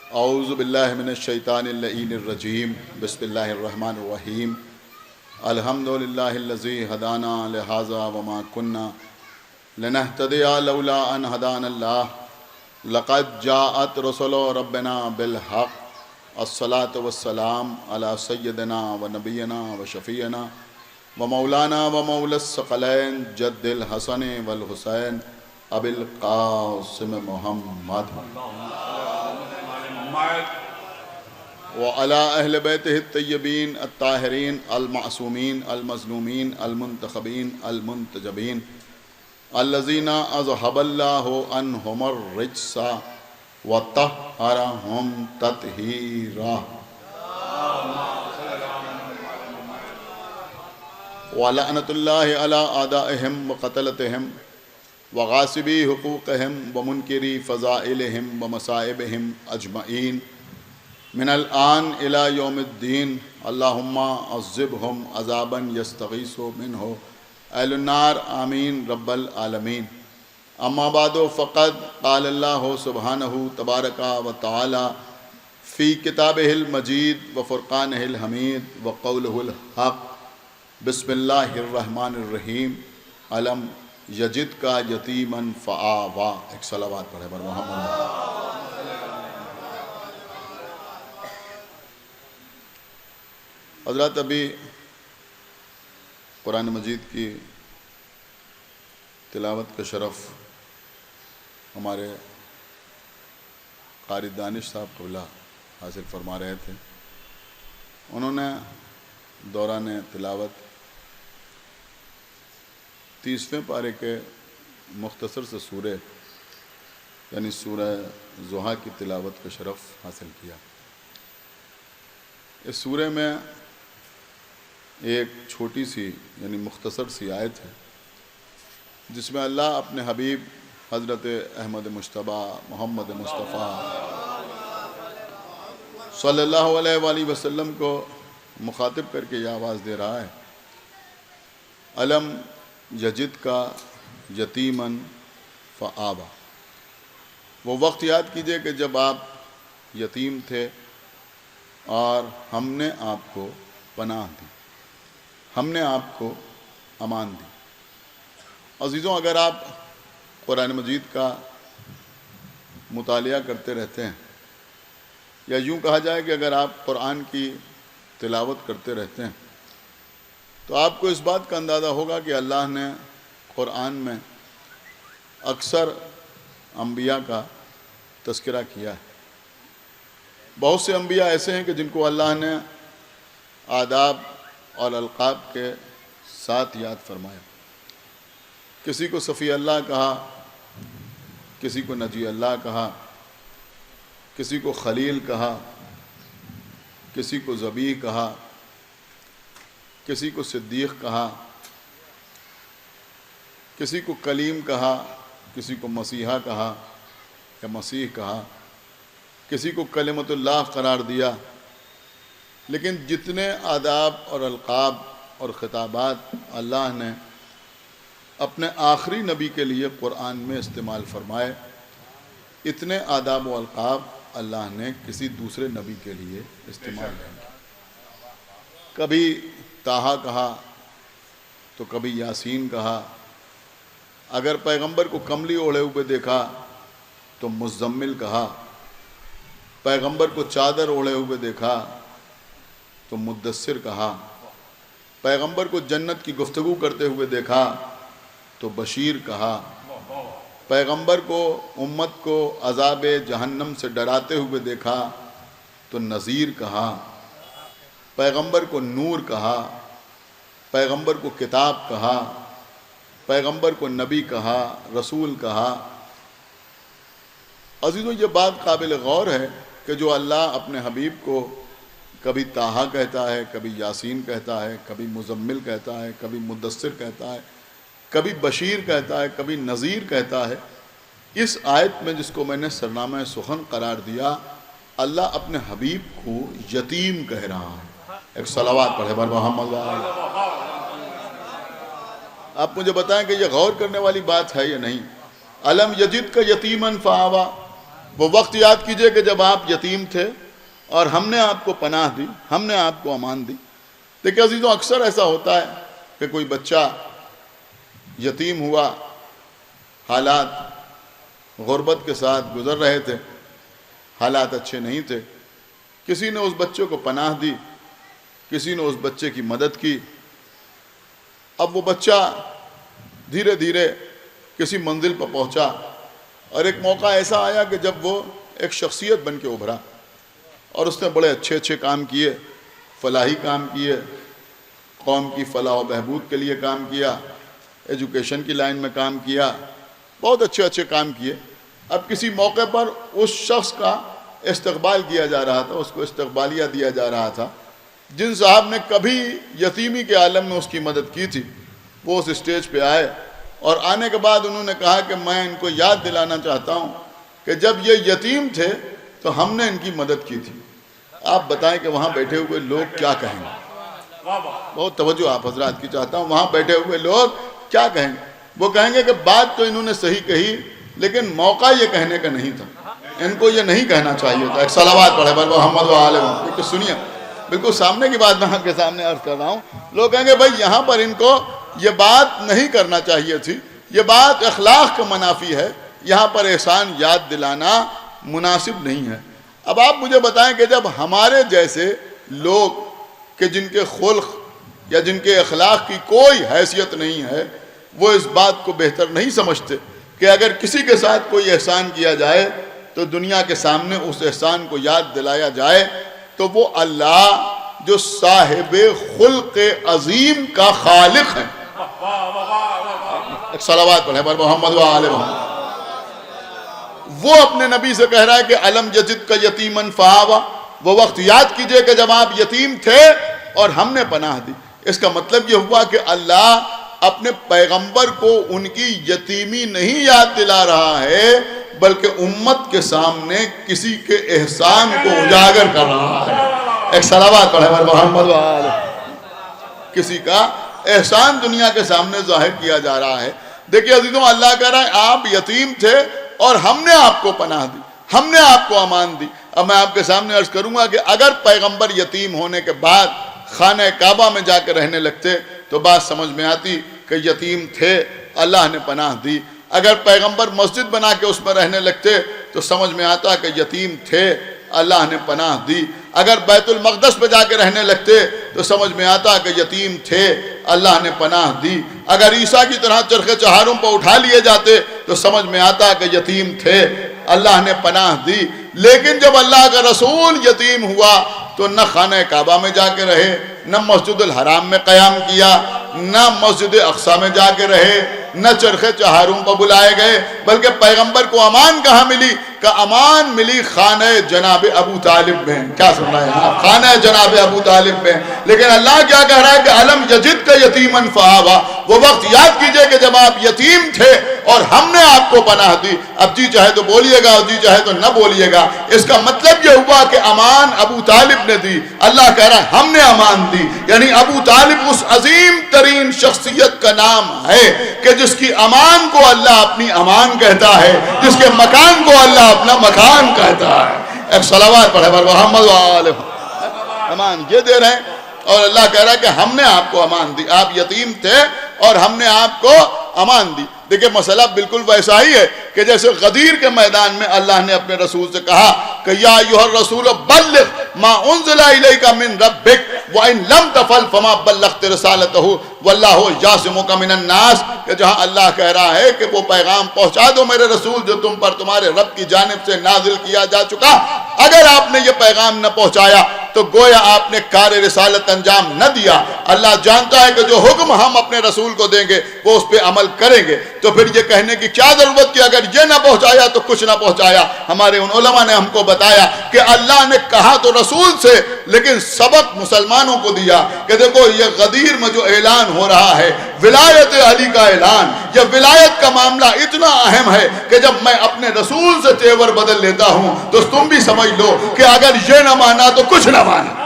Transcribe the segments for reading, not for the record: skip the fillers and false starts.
औज़ु बिल्लाहि मिनश शैतानिर रजीम। बिस्मिल्लाहिर रहमानिर रहीम। अल्हम्दुलिल्लाहिल्लज़ी हदाना लिहाज़ा वमा कुन्ना लिनहतदिया लौला अन हदानल्लाह। लक़द जाअत रुसुलु रब्बिना बिल हक़। अस्सलातु वस्सलाम अला सय्यदिना व नबियना व शफ़ीना व मौलाना व मौलस सकलैन जद्दिल हसन वल हुसैन अबिल क़ासिम मुहम्मद व अला अहले बैतिहि तय्यबीन अत्ताहिरीन अल-मासूमीन अल-मज़लूमीन अल-मुंतखबीन अल-मुंतजबीन अल्लज़ीना अज़हबल्लाहु अन्हुमुर रिज्सा व तह्हरहुम तत्हीरा। व लअनतुल्लाहि अला आदाइहिम व क़तलतिहिम व गासिबी हुकूक़िहिम व मुनकिरी फ़ज़ाइलिहिम व मसाइबिहिम अजमईन मिनल आन इला यौमिद्दीन। अल्लाहुम्मा अज़्ज़िबहुम अज़ाबन यस्तगीसु मिन्हु अहलुन्नार आमीन रब्बल आलमीन। अम्मा बादो फ़क़द क़ालल्लाहु सुब्हानहु तबारका व तआला फ़ी किताबिहिल मजीद व फ़ुरक़ानिहिल हमीद व क़ौलुहुल हक़। बिस्मिल्लाहिर रहमानिर रहीम। अलम यजिद का यतीमन फ़आवा। एक सलावत पढ़े बर मोहम्मद। हज़रत अभी कुरान मजीद की तिलावत का शरफ़ हमारे क़ारी दानिश साहब क़िबला हासिल फरमा रहे थे। उन्होंने दौरान तिलावत 30वें पारे के मुख्तसर से सूरे यानी सूरह ज़ुहा की तिलावत का शरफ़ हासिल किया। इस सूरे में एक छोटी सी यानी मुख्तसर सी आयत है जिसमें अल्लाह अपने हबीब हज़रत अहमद मुश्तबा मोहम्मद मुस्तफ़ा सल्लल्लाहु अलैहि वसल्लम को मुखातिब करके यह आवाज़ दे रहा है, अलम यजिद का यतीमन फ़आवा। वो वक्त याद कीजिए कि जब आप यतीम थे और हमने आपको पनाह दी, हमने आपको अमान दी। अज़ीज़ों, अगर आप कुरान मजीद का मुतालिया करते रहते हैं या यूँ कहा जाए कि अगर आप कुरान की तिलावत करते रहते हैं तो आपको इस बात का अंदाज़ा होगा कि अल्लाह ने कुरान में अक्सर अम्बिया का तज़किरा किया है। बहुत से अम्बिया ऐसे हैं कि जिनको अल्लाह ने आदाब और अलक़ाब के साथ याद फरमाया। किसी को सफ़ी अल्लाह कहा, किसी को नजी अल्लाह कहा, किसी को खलील कहा, किसी को ज़बी कहा, किसी को सिद्दीक़ कहा, किसी को कलीम कहा, किसी को मसीहा कहा या मसीह कहा, किसी को कलिमतुल्लाह करार दिया। लेकिन जितने आदाब और अलक़ाब और ख़िताबात अल्लाह ने अपने आखिरी नबी के लिए कुरान में इस्तेमाल फरमाए, इतने आदाब और अलक़ाब अल्लाह ने किसी दूसरे नबी के लिए इस्तेमाल नहीं किया। कभी ताहा कहा तो कभी यासीन कहा। अगर पैगंबर को कमली ओढ़े हुए देखा तो मुज़म्मिल कहा, पैगंबर को चादर ओढ़े हुए देखा तो मुद्दस्सिर कहा, पैगंबर को जन्नत की गुफ्तगू करते हुए देखा तो बशीर कहा, पैगंबर को उम्मत को अज़ाब जहन्नम से डराते हुए देखा तो नज़ीर कहा, पैगंबर को नूर कहा, पैगंबर को किताब कहा, पैगंबर को नबी कहा, रसूल कहा। अज़ीज़ों, ये बात काबिल गौर है कि जो अल्लाह अपने हबीब को कभी ताहा कहता है, कभी यासीन कहता है, कभी मुज़म्मिल कहता है, कभी मुद्दस्सिर कहता है, कभी बशीर कहता है, कभी नज़ीर कहता है। इस आयत में जिसको मैंने सरनामा सुखन करार दिया, अल्लाह अपने हबीब को यतीम कह रहा है। एक सलावत पढ़े बर मोहम्मद। आप मुझे बताएं कि यह गौर करने वाली बात है या नहीं। अलम यजिद का यतीमन फ़आवा, वो वक्त याद कीजिए कि जब आप यतीम थे और हमने आपको पनाह दी, हमने आपको अमान दी। देखिए अजीज़ों, अक्सर ऐसा होता है कि कोई बच्चा यतीम हुआ, हालात गुर्बत के साथ गुजर रहे थे, हालात अच्छे नहीं थे, किसी ने उस बच्चे को पनाह दी, किसी ने उस बच्चे की मदद की। अब वो बच्चा धीरे धीरे किसी मंजिल पर पहुंचा और एक मौका ऐसा आया कि जब वो एक शख्सियत बन के उभरा और उसने बड़े अच्छे अच्छे काम किए, फलाही काम किए, कौम की फलाह व बहबूद के लिए काम किया, एजुकेशन की लाइन में काम किया, बहुत अच्छे अच्छे काम किए। अब किसी मौके पर उस शख्स का इस्तकबाल किया जा रहा था, उसको इस्तकबालिया दिया जा रहा था। जिन साहब ने कभी यतीमी के आलम में उसकी मदद की थी, वो उस स्टेज पे आए और आने के बाद उन्होंने कहा कि मैं इनको याद दिलाना चाहता हूँ कि जब ये यतीम थे तो हमने इनकी मदद की थी। आप बताएं कि वहाँ बैठे हुए लोग क्या कहेंगे? बहुत तवज्जो आप हजरात की चाहता हूँ। वहाँ बैठे हुए लोग क्या कहेंगे? वो कहेंगे कि बात तो इन्होंने सही कही, लेकिन मौका ये कहने का नहीं था, इनको ये नहीं कहना चाहिए था। एक सलावत पढ़े मोहम्मद वाले। बिल्कुल सुनिए, बिल्कुल सामने की बात मैं आपके सामने अर्ज कर रहा हूँ। लोग कहेंगे भाई यहाँ पर इनको ये बात नहीं करना चाहिए थी, ये बात अखलाक का मनाफी है, यहाँ पर एहसान याद दिलाना मुनासिब नहीं है। अब आप मुझे बताएं कि जब हमारे जैसे लोग कि जिनके खुल्क या जिनके अखलाक की कोई हैसियत नहीं है, वो इस बात को बेहतर नहीं समझते कि अगर किसी के साथ कोई एहसान किया जाए तो दुनिया के सामने उस एहसान को याद दिलाया जाए, तो वो अल्लाह जो साहिबे खुल्क अजीम का खालिक है। सलावत पढ़े पर मोहम्मद वाले मोहम्मद। वो अपने नबी से कह रहा है कि अलम यजिद का यतीमन फआवा, वो वक्त याद कीजिए कि जब आप यतीम थे और हमने पनाह दी। इसका मतलब ये हुआ कि अल्लाह अपने पैगंबर को उनकी यतीमी नहीं याद दिला रहा है, बल्कि उम्मत के सामने किसी के एहसान को उजागर कर रहा है। एक सलावत पढ़े मोहम्मद वाले। किसी का एहसान दुनिया के सामने जाहिर किया जा रहा है। देखिए अजीजों, अल्लाह कह रहा है आप यतीम थे और हमने आपको पनाह दी, हमने आपको अमान दी। अब मैं आपके सामने अर्ज करूंगा कि अगर पैगंबर यतीम होने के बाद खाने काबा में जाकर रहने लगते तो बात समझ में आती कि यतीम थे, अल्लाह ने पनाह दी। अगर पैगंबर मस्जिद बना के उसमें रहने लगते तो समझ में आता कि यतीम थे, अल्लाह ने पनाह दी। अगर बैतुल मक़दस पे जाके रहने लगते तो समझ में आता कि यतीम थे, अल्लाह ने पनाह दी। अगर ईसा की तरह चरखे चहारों पर उठा लिए जाते तो समझ में आता कि यतीम थे, अल्लाह ने पनाह दी। लेकिन जब अल्लाह का रसूल यतीम हुआ तो न खाने काबा में जाके रहे, न मस्जिदुल हराम में क़याम किया, न मस्जिद अक्सा में जाके रहे, न चरखे चहारों पर बुलाए गए, बल्कि पैगंबर को अमान कहाँ मिली? का अमान मिली खाने जनाब अबू तालिब में। क्या सुन रहे हैं? खाने जनाब अबू तालिब में। लेकिन अल्लाह क्या कह रहा है कि अलम यजिद का यतीमन फआवा, वो वक्त याद कीजिए कि जब आप यतीम थे और हमने आपको पनाह दी। अब जी चाहे तो बोलिएगा और जी चाहे तो न बोलिएगा, इसका मतलब यह हुआ कि अमान अबू तालिब ने दी। अल्लाह कह रहा है हमने अमान दी, यानी अबू तालिब उस अजीम तरीन शख्सियत का नाम है कि जिसकी अमान को अल्लाह अपनी अमान कहता है, जिसके मकान को अल्लाह अपना मकान कहता है। एक सलावत पढ़े मोहम्मद वाले। अमान ये दे रहे हैं और अल्लाह कह रहा है कि हमने आपको अमान दी। आप यतीम थे और हमने आपको अमान दी। देखिए मसला बिल्कुल वैसा ही है कि जैसे गदीर के मैदान में अल्लाह ने अपने रसूल से कहा कि या अय्युहर रसूल बल्लिग मा उन्ज़िला इलैका मिन रब्बिक व इन लम तफल फमा बल्लगत रिसालतहु वल्लाहु यासिमुका मिनन नास। कि जहाँ अल्लाह कह रहा है कि वो पैगाम पहुँचा दो मेरे रसूल जो तुम पर तुम्हारे रब की जानिब से नाजिल किया जा चुका। अगर आपने ये पैगाम न पहुँचाया तो गोया आपने कार्य रिसालत अंजाम न दिया। अल्लाह जानता है कि जो हुक्म हम अपने रसूल को देंगे वो उस पर अमल करेंगे। तो फिर ये कहने की क्या जरूरत कि अगर ये ना पहुंचाया तो कुछ ना पहुंचाया। हमारे उन उलमा ने हमको बताया कि अल्लाह ने कहा तो रसूल से, लेकिन सबक मुसलमानों को दिया कि देखो ये गदीर में जो ऐलान हो रहा है विलायत अली का ऐलान, यह विलायत का मामला इतना अहम है कि जब मैं अपने रसूल से तेवर बदल लेता हूं तो तुम भी समझ लो कि अगर ये ना माना तो कुछ ना माना।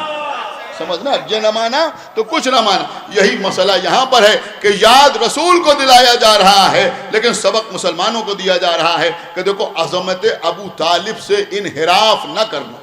समझना, ये न माना तो कुछ न माना। यही मसला यहाँ पर है कि याद रसूल को दिलाया जा रहा है, लेकिन सबक मुसलमानों को दिया जा रहा है कि देखो अज़मत अबू तालिब से इनहिराफ न करना,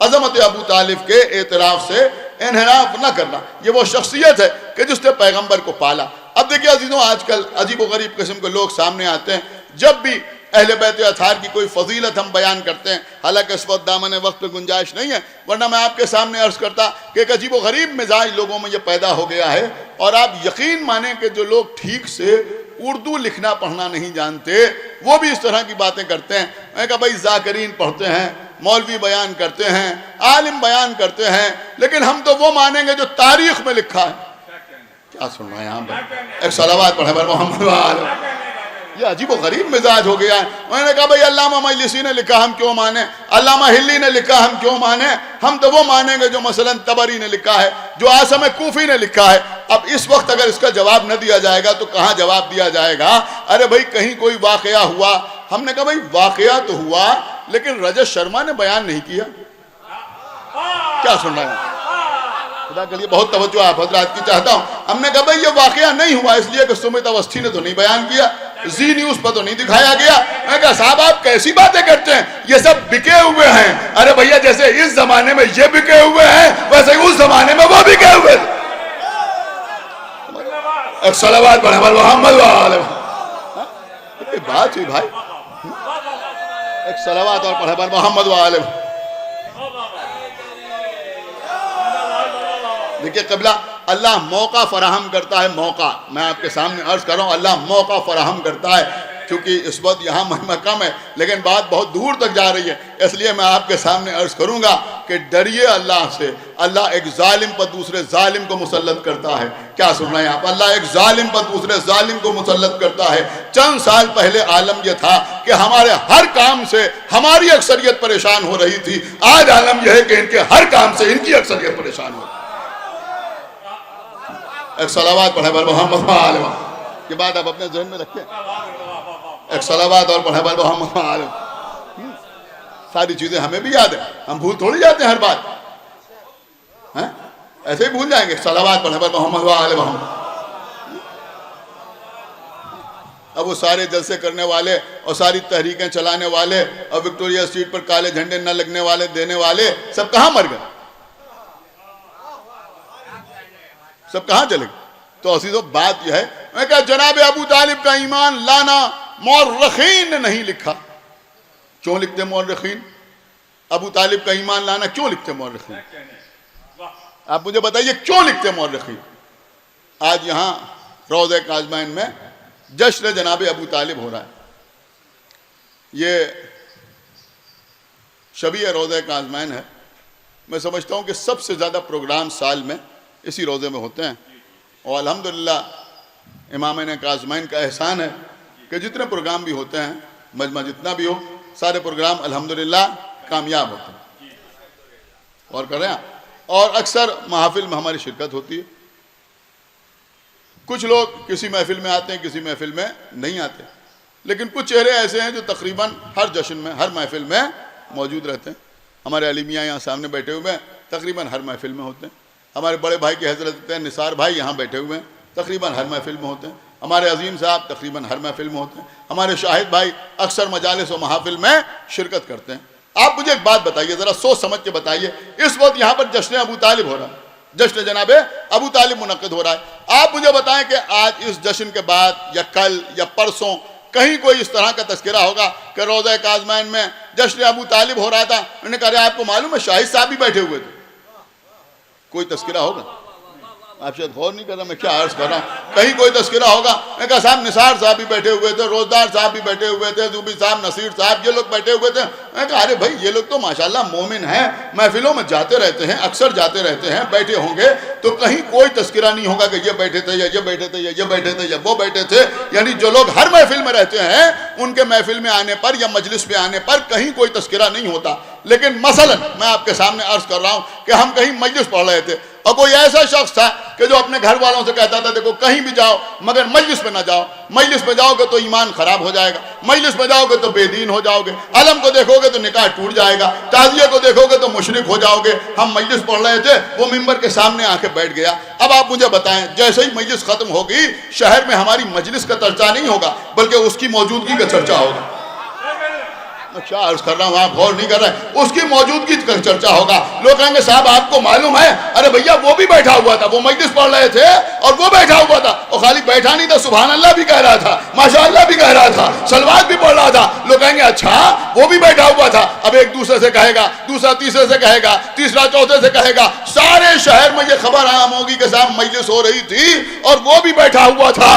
अज़मत अबू तालिब के एतराफ़ से इनहिराफ न करना। ये वो शख्सियत है कि जिसने पैगंबर को पाला। अब देखिए अजीज़ों, आजकल अजीब व गरीब किस्म के लोग सामने आते हैं। जब भी अहले बैत अताहार की कोई फजीलत हम बयान करते हैं, हालांकि इस वक्त दामन वक्त पे गुंजाइश नहीं है, वरना मैं आपके सामने अर्ज़ करता कि एक अजीब व गरीब मिजाज लोगों में ये पैदा हो गया है। और आप यकीन माने कि जो लोग ठीक से उर्दू लिखना पढ़ना नहीं जानते वो भी इस तरह की बातें करते हैं। मैं कहा भाई ज़ाकिरीन पढ़ते हैं, मौलवी बयान करते हैं, आलिम बयान करते हैं, लेकिन हम तो वो मानेंगे जो तारीख में लिखा है। क्या सुन रहे हैं यहाँ पर? एक सलावत पढ़े पर मोहम्मद। ये अजीब व गरीब मिजाज हो गया है। मैंने कहा भाई अल्लामा मजलिसी ने लिखा हम क्यों माने, अल्लामा हिल्ली ने लिखा हम क्यों माने, हम तो वो मानेंगे जो मसलन तबरी ने लिखा है, जो आसम कूफी ने लिखा है। अब इस वक्त अगर इसका जवाब न दिया जाएगा तो कहाँ जवाब दिया जाएगा? अरे भाई कहीं कोई वाकया हुआ, हमने कहा भाई वाकया तो हुआ लेकिन रजत शर्मा ने बयान नहीं किया। क्या सुन रहे हैं? खुदा के लिए बहुत तवज्जो आप हजरात की चाहता हूँ। हमने कहा भाई ये वाकया नहीं हुआ इसलिए कि सुमित अवस्थी ने तो नहीं बयान किया, जी न्यूज पर तो नहीं दिखाया गया। मैं कहा साहब आप कैसी बातें करते हैं, ये सब बिके हुए हैं। अरे भैया जैसे इस जमाने में ये बिके हुए हैं वैसे उस जमाने में वो बिके हुए थे। एक सलावत पढ़े पर मोहम्मद वाले बात हुई भाई, एक सलावत और पढ़े पर मोहम्मद वाले। देखिए क़िबला, अल्लाह मौका फराहम करता है, मौका। मैं आपके सामने अर्ज कर रहा हूँ, अल्लाह मौका फराहम करता है। क्योंकि इस वक्त यहाँ महिमा कम है लेकिन बात बहुत दूर तक जा रही है, इसलिए मैं आपके सामने अर्ज करूँगा कि डरिए अल्लाह से। अल्लाह एक जालिम पर दूसरे जालिम को मुसल्लत करता है। क्या सुन रहे हैं आप? अल्लाह एक जालिम पर दूसरे जालिम को मुसल्लत करता है। चंद साल पहले आलम यह था कि हमारे हर काम से हमारी अक्सरियत परेशान हो रही थी, आज आलम यह है कि इनके हर काम से इनकी अक्सरियत परेशान हो रही है। एक सलावत पढ़े पर मोहम्मद के बाद आप अपने जहन में रखें। एक सलावत और पढ़े पर मोहम्मद। सारी चीजें हमें भी याद है, हम भूल थोड़ी जाते हैं हर बात, हैं? ऐसे ही भूल जाएंगे। सलावत पढ़े पर मोहम्मद। अब वो सारे जलसे करने वाले और सारी तहरीकें चलाने वाले और विक्टोरिया स्ट्रीट पर काले झंडे न लगने वाले देने वाले सब कहाँ मर गए, सब कहाँ चले गए? तो असीज़ों बात यह है, मैं कहा जनाब अबू तालिब का ईमान लाना मौरखीन ने नहीं लिखा। क्यों लिखते मौरखीन? अबू तालिब का ईमान लाना क्यों लिखते मौरखीन? आप मुझे बताइए क्यों लिखते मौरखीन? आज यहाँ रोज़े काज़माइन में जश्न जनाब अबू तालिब हो रहा है। ये शबीह रोज़े काज़माइन है। मैं समझता हूँ कि सबसे ज़्यादा प्रोग्राम साल में इसी रोज़े में होते हैं और अल्हम्दुलिल्लाह इमाम काज़माइन का एहसान है कि जितने प्रोग्राम भी होते हैं, मजमा जितना भी हो, सारे प्रोग्राम अल्हम्दुलिल्लाह कामयाब होते हैं। और कर रहे हैं, और अक्सर महफिल में हमारी शिरकत होती है। कुछ लोग किसी महफिल में आते हैं, किसी महफिल में नहीं आते, लेकिन कुछ चेहरे ऐसे हैं जो तकरीबन हर जश्न में, हर महफिल में मौजूद रहते हैं। हमारे अली मियाँ यहाँ सामने बैठे हुए हैं, तकरीबन हर महफिल में होते हैं। हमारे बड़े भाई की हजरत निसार भाई यहाँ बैठे हुए हैं, तकरीबन हर महफिल में होते हैं। हमारे अजीम साहब तकरीबन हर महफिल में होते हैं। हमारे शाहिद भाई अक्सर मजालिस और महफिल में शिरकत करते हैं। आप मुझे एक बात बताइए, ज़रा सोच समझ के बताइए, इस वक्त यहाँ पर जश्न अबू तालिब हो रहा है, जश्न जनाब अबू तालिब मुनक़्क़िद हो रहा है। आप मुझे बताएं कि आज इस जश्न के बाद या कल या परसों कहीं कोई इस तरह का तस्करा होगा कि रोज़ा काज़माइन में जश्न अबू तालिब हो रहा था, उन्होंने कहा आपको मालूम है शाहिद साहब भी बैठे हुए थे? कोई तस्करा होगा? आप शायद गौर नहीं कर रहा मैं क्या अर्ज कर रहा हूँ। कहीं कोई तस्करा होगा? मैं कहा साहब निसार साहब भी बैठे हुए थे, रोजदार साहब भी बैठे हुए थे, जूबी साहब, नसीर साहब, ये लोग बैठे हुए थे। मैं कहा अरे भाई ये लोग तो माशाल्लाह मोमिन हैं, महफिलों में जाते रहते हैं, अक्सर जाते रहते हैं, बैठे होंगे तो कहीं कोई तस्करा नहीं होगा कि ये बैठे थे या ये बैठे थे या ये बैठे थे या वो बैठे थे। यानी जो लोग हर महफिल में रहते हैं उनके महफिल में आने पर या मजलिस में आने पर कहीं कोई तस्करा नहीं होता। लेकिन मसलन मैं आपके सामने अर्ज कर रहा हूं कि हम कहीं मजलिस पढ़ रहे थे और कोई ऐसा शख्स था कि जो अपने घर वालों से कहता था देखो कहीं भी जाओ मगर मजलिस में ना जाओ, मजलिस में जाओगे तो ईमान खराब हो जाएगा, मजलिस में जाओगे तो बेदीन हो जाओगे, अलम को देखोगे तो निकाह टूट जाएगा, ताजिया को देखोगे तो मुशरिक हो जाओगे। हम मजलिस पढ़ रहे थे, वो मिंबर के सामने आके बैठ गया। अब आप मुझे बताएं, जैसे ही मजलिस खत्म होगी शहर में हमारी मजलिस का चर्चा नहीं होगा बल्कि उसकी मौजूदगी का चर्चा होगा। क्या अर्ज कर रहा हूं, आप गौर नहीं कर रहे, उसकी मौजूदगी का चर्चा होगा। लोग कहेंगे साहब आपको मालूम है, अरे भैया वो भी बैठा हुआ था, वो मजलिस पढ़ रहे थे और वो बैठा हुआ था, और खाली बैठा नहीं था, सुभान अल्लाह भी कह रहा था, माशाअल्लाह भी कह रहा था, सलवात भी पढ़ रहा था। लोग कहेंगे अच्छा वो भी बैठा हुआ था। अब एक दूसरे से कहेगा, दूसरा तीसरे से कहेगा, तीसरा चौथे से कहेगा, सारे शहर में ये खबर आम होगी कि साहब मजलिस हो रही थी और वो भी बैठा हुआ था।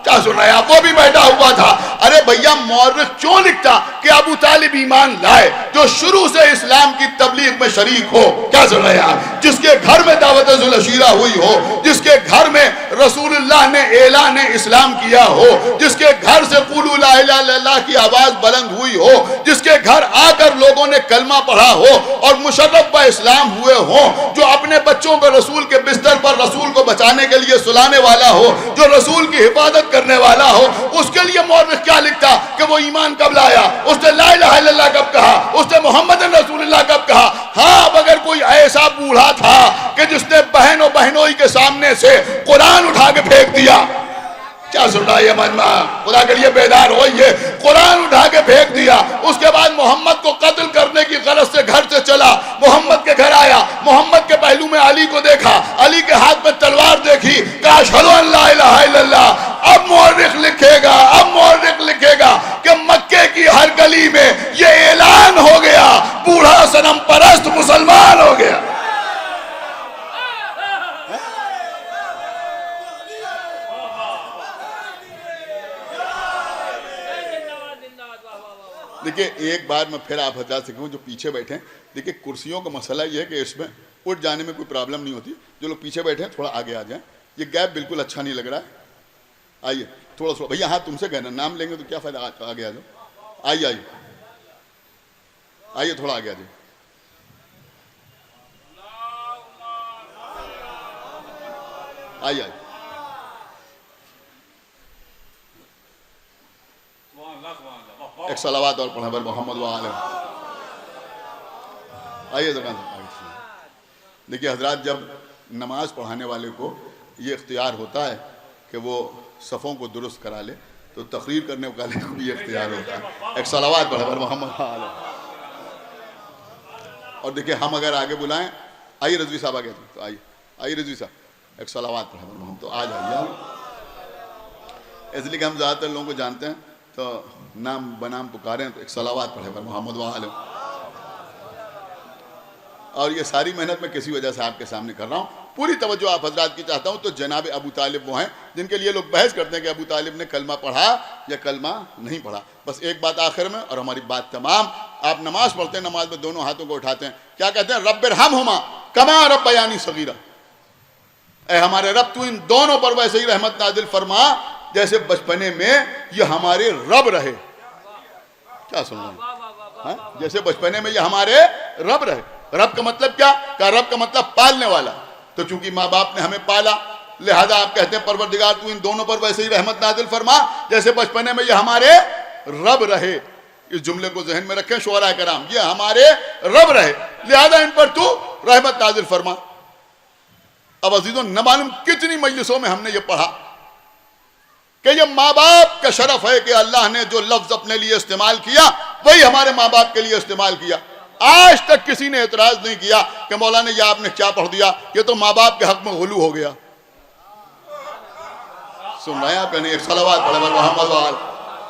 क्या सुन रहे हैं आप, वो भी बैठा हुआ था। अरे भैया मौरख क्यों लिखता कि अबू तालिब ईमान लाए जो शुरू से इस्लाम की तबलीग में शरीक हो। क्या सुन रहे हैं आप, जिसके घर में दावत ज़ुल-अशीरा हुई हो, जिसके घर में रसूलुल्लाह ने ऐलान इस्लाम किया हो, जिसके घर से क़ुलू ला इलाहा इल्लल्लाह की आवाज बुलंद हुई हो, जिसके घर आकर लोगों ने कलमा पढ़ा हो और मुशर्रफ व इस्लाम हुए हो, जो अपने बच्चों को रसूल के बिस्तर पर रसूल को बचाने के लिए सुलाने वाला हो, जो रसूल की हिफाजत करने वाला हो, उसके लिए मौरख क्या लिखता कि वो ईमान कब लाया, उसने ला इलाहा इल्लल्लाह कब कहा, उसने मोहम्मद रसूलुल्लाह कब कहा। हाँ, अगर कोई ऐसा बूढ़ा था कि जिसने बहनों बहनोई के सामने से कुरान उठा के फेंक दिया। क्या सुन रहा है मजमा, खुदा के लिए बेदार हो, ये कुरान उठा के फेंक दिया, उसके बाद मोहम्मद को कत्ल करने की गरज से घर से चला, मोहम्मद के घर आया, मोहम्मद के पहलू में अली को देखा, अली के हाथ में तलवार देखी, कहा अशहदु अन ला इलाहा इल्लल्लाह। अब मौरख लिखेगा, अब मौरख लिखेगा कि मक्के की हर गली में ये ऐलान हो गया, बूढ़ा सनम परस्त मुसलमान हो गया। देखिए एक बार मैं फिर आप हजरात से कहूँ जो पीछे बैठे हैं, देखिए कुर्सियों का मसला ये है कि इसमें उठ जाने में कोई प्रॉब्लम नहीं होती। जो लोग पीछे बैठे हैं थोड़ा आगे आ जाएं, ये गैप बिल्कुल अच्छा नहीं लग रहा है। आइए थोड़ा थोड़ा, भैया हाँ तुमसे कहना, नाम लेंगे तो क्या फायदा, आगे आ जाओ, आइए आइए आइए थोड़ा आगे आ जाइए। आइए आइए एक सलावत और पढ़ा मोहम्मद वाले। आइए दुकान से। देखिए हजरात, जब नमाज पढ़ाने वाले को ये इख्तियार होता है कि वो सफ़ों को दुरुस्त करा ले, तो तकरीर करने वाले को भी इख्तियार होता है एक सलावत पढ़ा मोहम्मद वाले। और देखिए हम अगर आगे बुलाएं, आइए रजवी साहब आगे, तो आइए आइए रजवी साहब एक सलावत पढ़ा मोहम्मद, तो आ जाइए। इसलिए कि हम ज़्यादातर लोगों को जानते हैं तो नाम बनाम पुकारें तो एक सलावत पढ़े पर मोहम्मद वाले। और ये सारी मेहनत मैं किसी वजह से आपके सामने कर रहा हूँ, पूरी तवज्जो आप हजरात की चाहता हूँ। तो जनाब अबू तालिब वो हैं जिनके लिए लोग बहस करते हैं कि अबू तालिब ने कलमा पढ़ा या कलमा नहीं पढ़ा। बस एक बात आखिर में और हमारी बात तमाम। आप नमाज पढ़ते हैं, नमाज में दोनों हाथों को उठाते हैं, क्या कहते हैं, रब्बिरहमहुमा कमा रब्बयानी सगीरा, ऐ हमारे रब तू इन दोनों पर वैसे ही रहमत नाजिल फरमा जैसे बचपने में ये हमारे रब रहे। क्या सुन रहे हैं, जैसे बचपने में ये हमारे रब रहे। रब का मतलब क्या, रब का मतलब पालने वाला। तो चूंकि माँ बाप ने हमें पाला, लिहाजा आप कहते हैं परवरदिगार तू इन दोनों पर वैसे ही रहमत नाजिल फरमा जैसे बचपने में ये हमारे रब रहे। इस जुमले को जहन में रखें शुअरा कराम, ये हमारे रब रहे, लिहाजा इन पर तू रहमत नाजिल फरमा। अब अजीजों, न मालूम कितनी मजलिसों में हमने ये पढ़ा कि ये माँ बाप का शरफ है कि अल्लाह ने जो लफ्ज अपने लिए इस्तेमाल किया वही हमारे माँ बाप के लिए इस्तेमाल किया। आज तक किसी ने एतराज नहीं किया कि मौलाना ये आपने क्या पढ़ दिया, ये तो माँ बाप के हक में गुलू हो गया। सुन रहे हैं आप, एक सलावत पढ़े मोहम्मद वाल।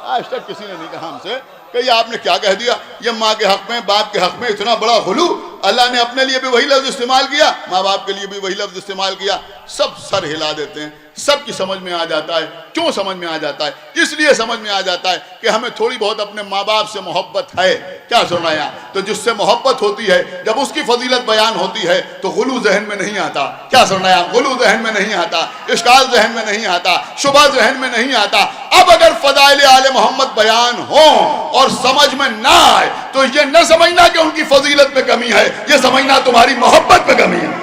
आज तक किसी ने नहीं कहा हमसे कि ये आपने क्या कह दिया, ये माँ के हक में बाप के हक में इतना बड़ा गुलू। अल्लाह ने अपने लिए भी वही लफ्ज इस्तेमाल किया, माँ बाप के लिए भी वही लफ्ज इस्तेमाल किया। सब सर हिला देते हैं, सबकी समझ में आ जाता है। क्यों समझ में आ जाता है? इसलिए समझ में आ जाता है कि हमें थोड़ी बहुत अपने माँ बाप से मोहब्बत है। क्या सुन रहे हैं? तो जिससे मोहब्बत होती है, जब उसकी फजीलत बयान होती है तो गुलू जहन में नहीं आता। क्या सुन रहे हैं? गुलू जहन में नहीं आता, इश्काल जहन में नहीं आता, शुबा जहन में नहीं आता। अब अगर फदाइल आले मोहम्मद बयान हो और समझ में ना आए तो ये न समझना कि उनकी फजीलत में कमी है, ये समझना तुम्हारी मोहब्बत में कमी है।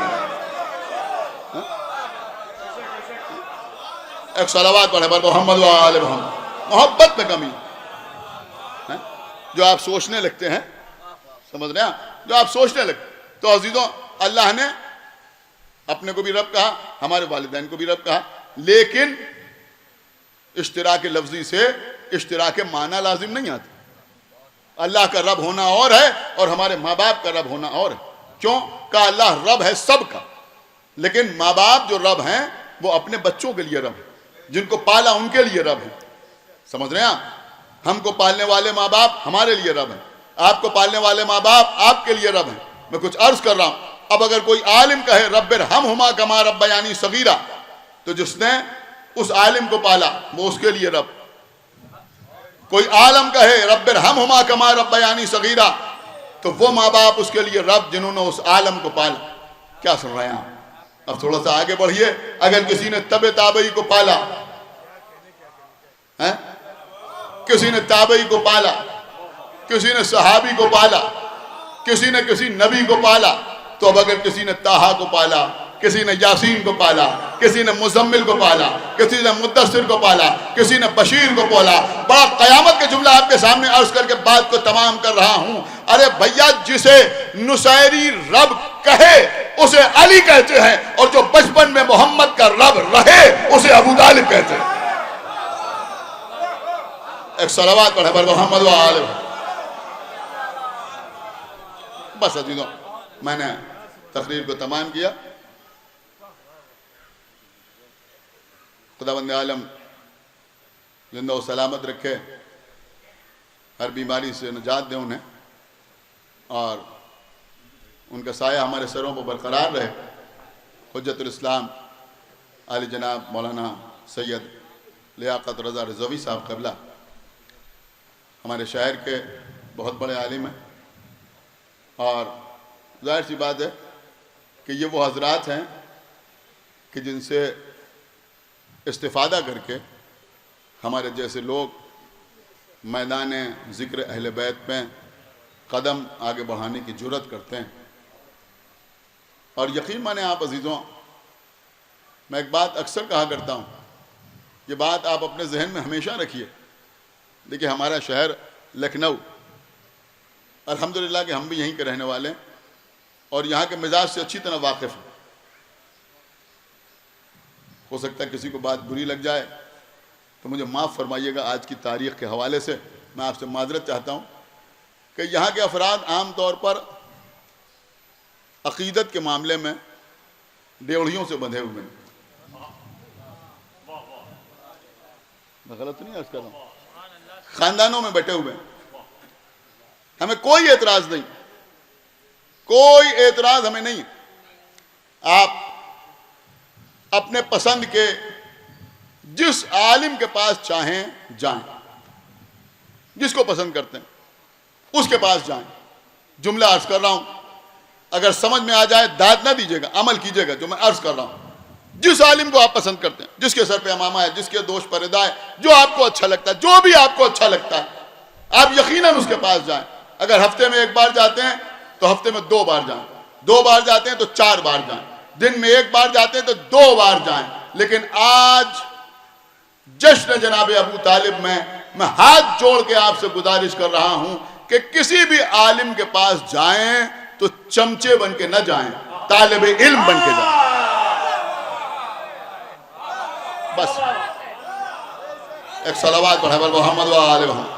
एक सलावत पढ़े पर मोहम्मद वाले मोहम्मद। मोहब्बत में कमी है जो आप सोचने लगते हैं, समझ रहे हैं? जो आप सोचने लगते। तो अजीजों, अल्लाह ने अपने को भी रब कहा, हमारे वालिदैन को भी रब कहा, लेकिन इश्तिराक लफ्जी से इश्तिराक माना लाजिम नहीं आता। अल्लाह का रब होना और है और हमारे माँ बाप का रब होना और है। क्यों? का अल्लाह रब है सबका, लेकिन माँ बाप जो रब हैं वो अपने बच्चों के लिए रब है, जिनको पाला उनके लिए रब है। समझ रहे हैं? हमको पालने वाले माँ बाप हमारे लिए रब है, आपको पालने वाले माँ बाप आपके लिए रब है। मैं कुछ अर्ज कर रहा हूं। अब अगर कोई आलिम कहे रब्बिर हमहुमा कमा रब्बयानी सगीरा, तो जिसने उस आलिम को पाला वो उसके लिए रब। कोई आलम कहे रब्बिर हमहुमा कमा रब्बयानी सगीरा, तो वो माँ बाप उसके लिए रब जिन्होंने उस आलम को पाला। क्या सुन रहे हैं आप? अब थोड़ा सा आगे बढ़िए। अगर किसी ने तबे ताबई को पाला है, किसी ने ताबई को पाला, किसी ने सहाबी को पाला, किसी ने किसी नबी को पाला, तो अब अगर किसी ने ताहा को पाला, किसी ने यासीन को पाला, किसी ने मुजम्मिल को पाला, किसी ने मुद्दस्सिर को पाला, किसी ने बशीर को पाला, बड़ा कयामत का जुमला आपके सामने अर्ज करके बात को तमाम कर रहा हूं। अरे भैया, जिसे नुसैरी रब कहे उसे अली कहते हैं, और जो बचपन में मोहम्मद का रब रहे उसे अबू तालिब कहते हैं। एक सलावत पढ़े पर मोहम्मद वाले। बस अजीजों, मैंने तकरीर को तमाम किया। खुदावंद आलम जिंदा व सलामत रखे, हर बीमारी से निजात दे उन्हें, और उनका साया हमारे सरों पर बरकरार रहे। हुज्जतुल इस्लाम आली जनाब मौलाना सैयद लियाकत रज़ा रिज़वी साहब क़िबला हमारे शहर के बहुत बड़े आलिम हैं, और जाहिर सी बात है कि ये वो हजरात हैं कि जिनसे इस्तिफ़ादा करके हमारे जैसे लोग मैदान ज़िक्र अहले बैत में कदम आगे बढ़ाने की जुर्रत करते हैं। और यकीन माने आप अजीज़ों, मैं एक बात अक्सर कहा करता हूँ, ये बात आप अपने जहन में हमेशा रखिए। देखिए, हमारा शहर लखनऊ, अल्हम्दुलिल्लाह कि हम भी यहीं के रहने वाले हैं और यहाँ के मिजाज से अच्छी तरह वाकिफ़ हैं। हो सकता है किसी को बात बुरी लग जाए तो मुझे माफ़ फरमाइएगा। आज की तारीख़ के हवाले से मैं आपसे माजरत चाहता हूँ कि यहाँ के अफराद आम तौर पर अक़ीदत के मामले में डेवढ़ियों से बंधे हुए हैं। मैं गलत नहीं अर्ज़ कर रहा हूँ, ख़ानदानों में बैठे हुए हैं। हमें कोई एतराज़ नहीं, कोई एतराज़ हमें नहीं। आप अपने पसंद के जिस आलिम के पास चाहें जाएं, जिसको पसंद करते हैं उसके पास जाएं। जुमला अर्ज कर रहा हूं, अगर समझ में आ जाए दाद ना दीजिएगा, अमल कीजिएगा जो मैं अर्ज कर रहा हूं। जिस आलिम को आप पसंद करते हैं, जिसके सर पे अमामा है, जिसके दोष पर्दा है, जो आपको अच्छा लगता है, जो भी आपको अच्छा लगता है, आप यकीनन उसके पास जाएं। अगर हफ्ते में एक बार जाते हैं तो हफ्ते में 2 बार जाएं, 2 बार जाते हैं तो 4 बार जाएं, दिन में 1 बार जाते हैं तो 2 बार जाएं। लेकिन आज जश्न जनाब अबू तालिब में मैं हाथ जोड़ के आपसे गुजारिश कर रहा हूं कि किसी भी आलिम के पास जाएं तो चमचे बन के न जाएं, तालिब इल्म बन के जाएं। बस एक सलावत पढ़े पर मोहम्मद वाले मोहम्मद,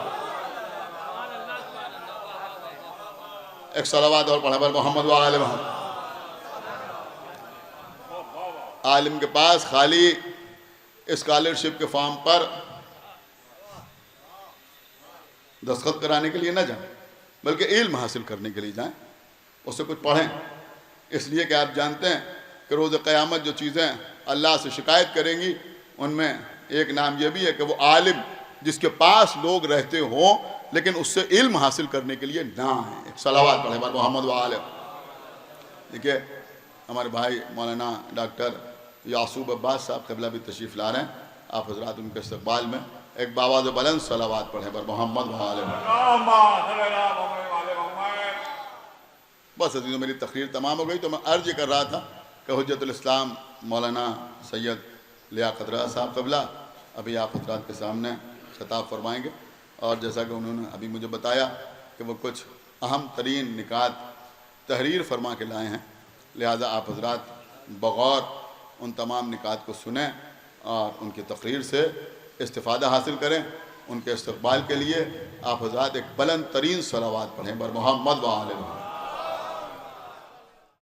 एक सलावत और पढ़े पर मोहम्मद वाले मोहम्मद। आलिम के पास खाली स्कॉलरशिप के फॉर्म पर दस्तखत कराने के लिए ना जाएं, बल्कि इल्म हासिल करने के लिए जाएं, उससे कुछ पढ़ें। इसलिए कि आप जानते हैं कि रोज़ क़यामत जो चीज़ें अल्लाह से शिकायत करेंगी। उनमें एक नाम यह भी है कि वो आलिम जिसके पास लोग रहते हों लेकिन उससे इल्म हासिल करने के लिए ना आए। सलावत पढ़े बर मोहम्मद व आले। देखिए हमारे भाई मौलाना डॉक्टर यासूब अब्बास साहब क़िबला भी तशरीफ़ ला रहे हैं। आप हज़रात उनके इस्तक़बाल में एक बावाज़ बुलंद सलावत पढ़े बर मोहम्मद व आले। बस अजीज़ों मेरी तकरीर तमाम हो गई। तो मैं अर्ज़ कर रहा था कि हुज्जतुल इस्लाम मौलाना सैयद लियाक़त रज़ा साहब क़िबला अभी आप हज़रात के सामने खिताब फरमाएँगे। और जैसा कि उन्होंने अभी मुझे बताया कि वो कुछ अहम तरीन निकात तहरीर फरमा के लाए हैं, लिहाजा आप हज़रात बग़ौर उन तमाम निकात को सुने और उनकी तकरीर से इस्तिफ़ादा हासिल करें। उनके इस्तक़बाल के लिए आप हज़रात एक बुलंद तरीन सलावत पढ़ें बर मोहम्मद व आले।